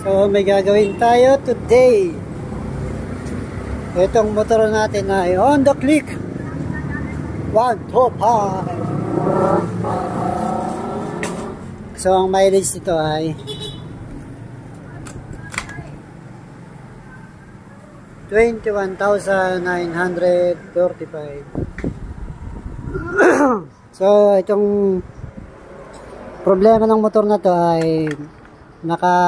So may gagawin tayo today. Itong motor natin ay on the click 1 to 5. So ang mileage nito ay 21,935. So itong problema ng motor na to ay naka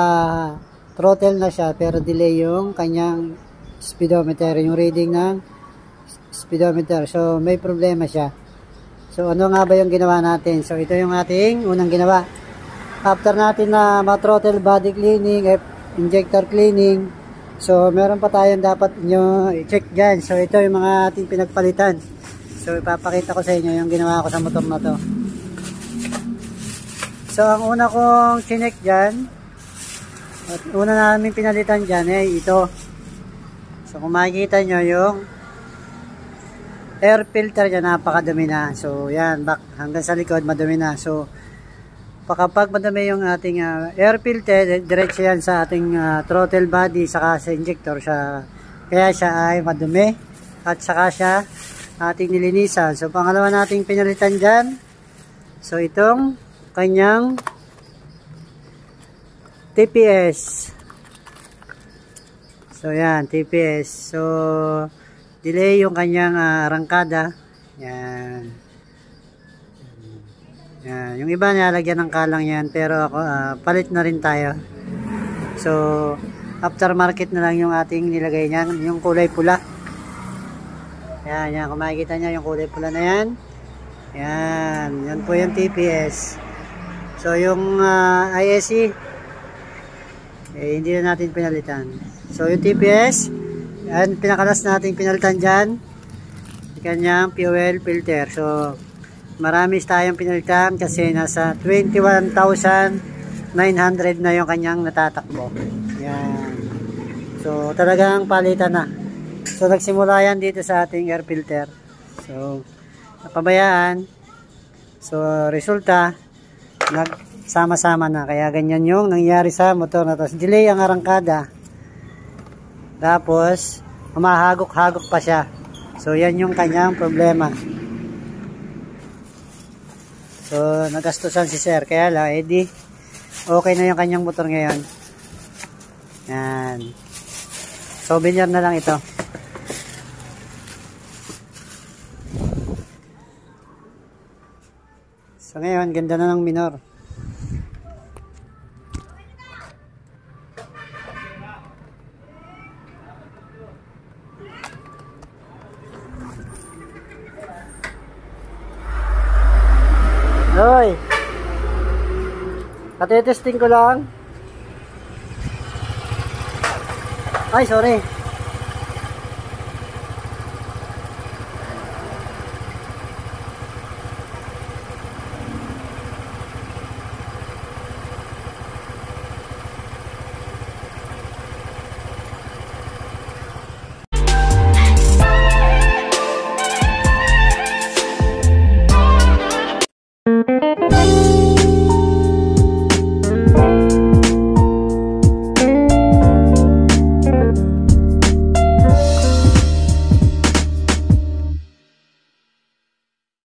throttle na siya pero delay yung kanyang speedometer, yung reading ng speedometer. So may problema siya. So ano nga ba yung ginawa natin? So ito yung ating unang ginawa. After natin na ma-throttle body cleaning, injector cleaning, so meron pa tayong dapat nyo i-check dyan. So ito yung mga ating pinagpalitan. So ipapakita ko sa inyo yung ginawa ko sa motor na to. So ang una kong chinek dyan at una namin pinalitan dyan ay ito. So kung makikita nyo yung air filter dyan, napakadumi na. So yan, back hanggang sa likod madumi na. So kapag madumi yung ating air filter, diretso yan sa ating throttle body saka sa injector siya. Kaya siya ay madumi at saka siya ating nilinisan. So pangalawa nating pinalitan dyan, so itong kanyang TPS. So yan, TPS. So delay yung kanyang arangkada. Yan. Yan. Yung iba nilalagyan ng kalang yan, pero ako palit na rin tayo. So aftermarket na lang yung ating nilagay niyan, yung kulay pula. Yan, yan. Kung makikita nyo yung kulay pula na yan. Yan. Yan po yung TPS. So yung ISE hindi na natin pinalitan. So yung TPS, yan, pinakalas natin pinalitan dyan. Yung kanyang fuel filter. So marami tayong pinalitan kasi nasa 21,900 na yung kanyang natatakbo. Yan. So talagang palitan na. So nagsimula yan dito sa ating air filter. So napabayaan. So resulta nagsama-sama na. Kaya ganyan yung nangyari sa motor na to. Delay ang arangkada. Tapos humahagok-hagok pa siya. So yan yung kanyang problema. So nagastusan si sir. Kaya lang edi okay na yung kanyang motor ngayon. Yan. Souvenir na lang ito. So ngayon, ganda na ng minor. Hoy! Pati-testing ko lang. Ay, sorry.